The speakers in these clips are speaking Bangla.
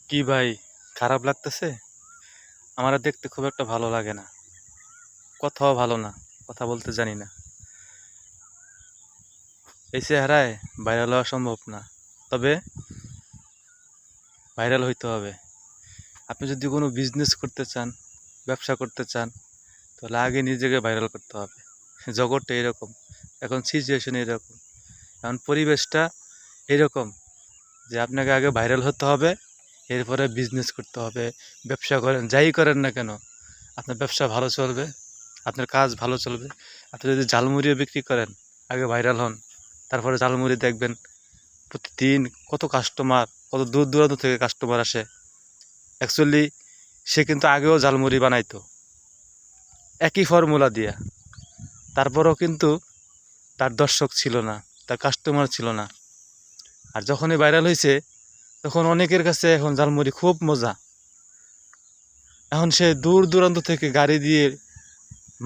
কি ভাই, খারাপ লাগতেছে? আমার আর দেখতে খুব একটা ভালো লাগে না। কথাও ভালো না, কথা বলতে জানি না। এই চেহারায় ভাইরাল হওয়া সম্ভব না। তবে ভাইরাল হইতে হবে। আপনি যদি কোনো বিজনেস করতে চান, ব্যবসা করতে চান, তাহলে আগে নিজেকে ভাইরাল করতে হবে। জগৎটা এরকম, এখন সিচুয়েশন এরকম, এখন পরিবেশটা এরকম যে আপনাকে আগে ভাইরাল হতে হবে, এরপরে বিজনেস করতে হবে। ব্যবসা করেন, যাই করেন না কেন, আপনার ব্যবসা ভালো চলবে, আপনার কাজ ভালো চলবে। আপনি যদি ঝালমুড়িও বিক্রি করেন, আগে ভাইরাল হন, তারপরে ঝালমুড়ি দেখবেন প্রতিদিন কত কাস্টমার, কত দূর দূরান্ত থেকে কাস্টমার আসে। অ্যাকচুয়ালি সে কিন্তু আগেও ঝালমুড়ি বানাইতো একই ফর্মুলা দিয়া, তারপরেও কিন্তু তার দর্শক ছিল না, তার কাস্টমার ছিল না। আর যখনই ভাইরাল হয়েছে, তখন অনেকের কাছে এখন ঝালমুড়ি খুব মজা। এখন সে দূর দূরান্ত থেকে গাড়ি দিয়ে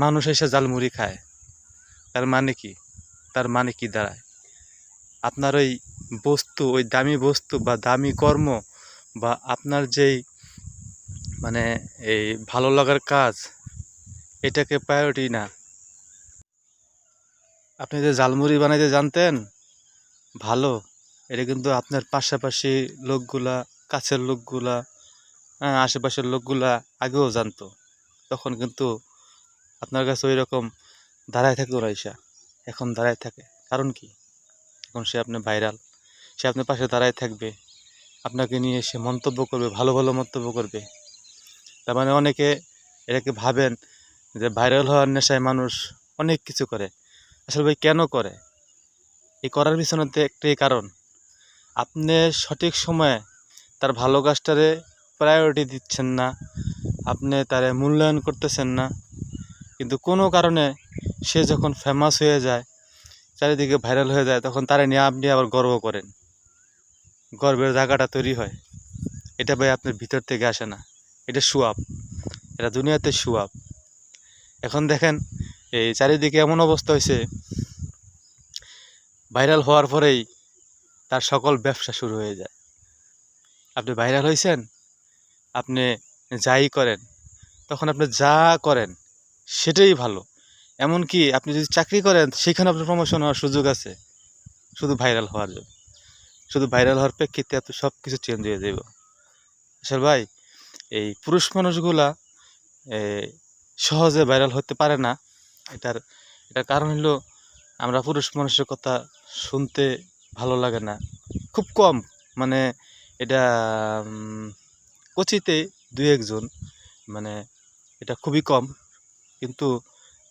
মানুষ এসে ঝালমুড়ি খায়। তার মানে কি? তার মানে কি দাঁড়ায়? আপনার ওই বস্তু, ওই দামি বস্তু বা দামি কর্ম, বা আপনার যেই মানে এই ভালো লাগার কাজ, এটাকে প্রায়োরিটি না। আপনি যে ঝালমুড়ি বানাইতে জানতেন, ভালো, এটা কিন্তু আপনার পাশাপাশি লোকগুলা, কাছের লোকগুলা, হ্যাঁ, আশেপাশের লোকগুলা আগেও জানতো। তখন কিন্তু আপনার কাছে ওই রকম দাঁড়ায় থাকতো না ঈশা। এখন দাঁড়ায় থাকে। কারণ কি? এখন সে আপনি ভাইরাল, সে আপনার পাশে দাঁড়ায় থাকবে, আপনাকে নিয়ে সে মন্তব্য করবে, ভালো ভালো মন্তব্য করবে। তার মানে অনেকে এটাকে ভাবেন যে ভাইরাল হওয়ার নেশায় মানুষ অনেক কিছু করে। আসলে ভাই কেন করে? এই করার পিছনে তো একটাই কারণ, আপনি সঠিক সময়ে তার ভালো কাজটারে প্রায়োরিটি দিচ্ছেন না, আপনি তারে মূল্যায়ন করতেছেন না। কিন্তু কোনো কারণে সে যখন ফেমাস হয়ে যায়, চারিদিকে ভাইরাল হয়ে যায়, তখন তারে নিয়ে আপনি আবার গর্ব করেন, গর্বের জায়গাটা তৈরি হয়। এটা ভাই আপনার ভিতর থেকে আসে না, এটা সুয়াব, এটা দুনিয়াতে সুয়াব। এখন দেখেন, এই চারিদিকে এমন অবস্থা হয়েছে, ভাইরাল হওয়ার পরেই তার সকল ব্যবসা শুরু হয়ে যায়। আপনি ভাইরাল হয়েছেন, আপনি যাই করেন, তখন আপনি যা করেন সেটাই ভালো। এমনকি আপনি যদি চাকরি করেন, সেখানে আপনার প্রমোশন হওয়ার সুযোগ আছে, শুধু ভাইরাল হওয়ার জন্য। শুধু ভাইরাল হওয়ার প্রেক্ষিতে আপনি সব কিছু চেঞ্জ হয়ে যাব। আসলে ভাই, এই পুরুষ মানুষগুলা সহজে ভাইরাল হতে পারে না। এটার এটার কারণ হলো, আমরা পুরুষ মানুষের কথা শুনতে ভালো লাগে না, খুব কম। মানে এটা কচিতে দুই একজন, মানে এটা খুবই কম। কিন্তু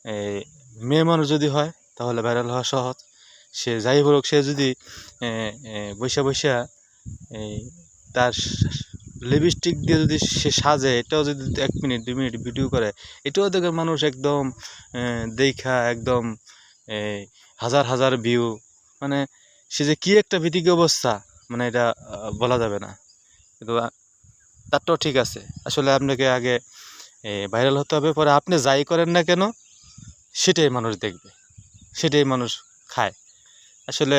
এই মেয়ে মানুষ যদি হয়, তাহলে ভাইরাল হওয়া সহজ। সে যাই বলুক, সে যদি বৈশা বৈশা এই তার লিপস্টিক দিয়ে যদি সে সাজে, এটাও যদি 1 মিনিট 2 মিনিট ভিডিও করে, এটাও দেখে মানুষ একদম দেখা একদম এই হাজার হাজার ভিউ। মানে সে যে কি একটা ভীতিকর অবস্থা, মানে এটা বলা যাবে না। কিন্তু তারটাও ঠিক আছে। আসলে আপনাকে আগে ভাইরাল হতে হবে, পরে আপনি যাই করেন না কেন সেটাই মানুষ দেখবে, সেটাই মানুষ খায়। আসলে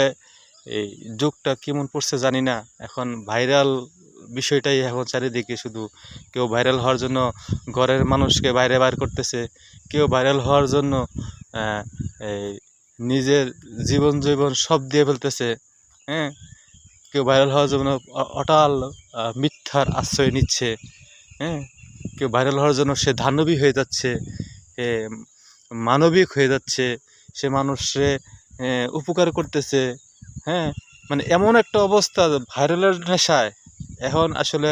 এই যুগটা কেমন পড়ছে জানি না, এখন ভাইরাল বিষয়টাই এখন চারিদিকে। শুধু কেউ ভাইরাল হওয়ার জন্য ঘরের মানুষকে বাইরে বার করতেছে, কেউ ভাইরাল হওয়ার জন্য আহ, এই নিজের জীবন জীবন সব দিয়ে ফেলতেছে। হ্যাঁ, কেউ ভাইরাল হওয়ার জন্য অটাল মিথ্যার আশ্রয় নিচ্ছে। হ্যাঁ, কেউ ভাইরাল হওয়ার জন্য সে দানবী হয়ে যাচ্ছে, এ মানবিক হয়ে যাচ্ছে, সে মানুষে উপকার করতেছে। হ্যাঁ, মানে এমন একটা অবস্থা ভাইরালের নেশায়। এখন আসলে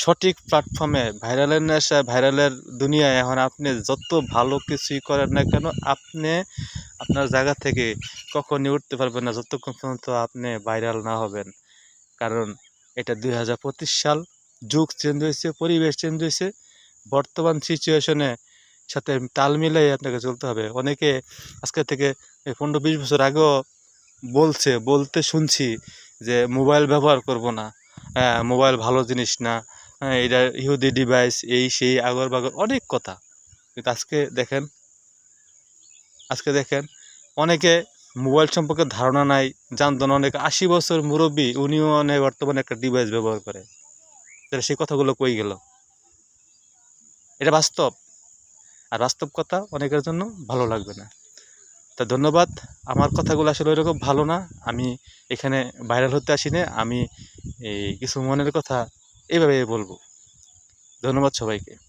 সঠিক প্ল্যাটফর্মে ভাইরালের নেশায়, ভাইরালের দুনিয়ায় এখন আপনি যত ভালো কিছুই করেন না কেন, আপনি আপনার জায়গা থেকে কখনই উঠতে পারবেন না যতক্ষণ পর্যন্ত আপনি ভাইরাল না হবেন। কারণ এটা 2025 সাল, যুগ চেঞ্জ হয়েছে, পরিবেশ চেঞ্জ হয়েছে। বর্তমান সিচুয়েশনে সাথে তাল মিলাই আপনাকে চলতে হবে। অনেকে আজকে থেকে 15-20 বছর আগেও বলতে শুনছি যে মোবাইল ব্যবহার করব না, হ্যাঁ মোবাইল ভালো জিনিস না, হ্যাঁ এটা ইহুদি ডিভাইস, এই সেই আগর বাগর অনেক কথা। কিন্তু আজকে দেখেন অনেকে মোবাইল সম্পর্কে ধারণা নাই, জানতো না। অনেকে 80 বছর মুরব্বী, উনিও বর্তমানে একটা ডিভাইস ব্যবহার করে। তাহলে সেই কথাগুলো কই গেল? এটা বাস্তব, আর বাস্তব কথা অনেকের জন্য ভালো লাগবে না। তা ধন্যবাদ। আমার কথাগুলো আসলে ওইরকম ভালো না, আমি এখানে ভাইরাল হতে আসি না, আমি এই কিছু মনের কথা এইভাবে বলবো। ধন্যবাদ সবাইকে।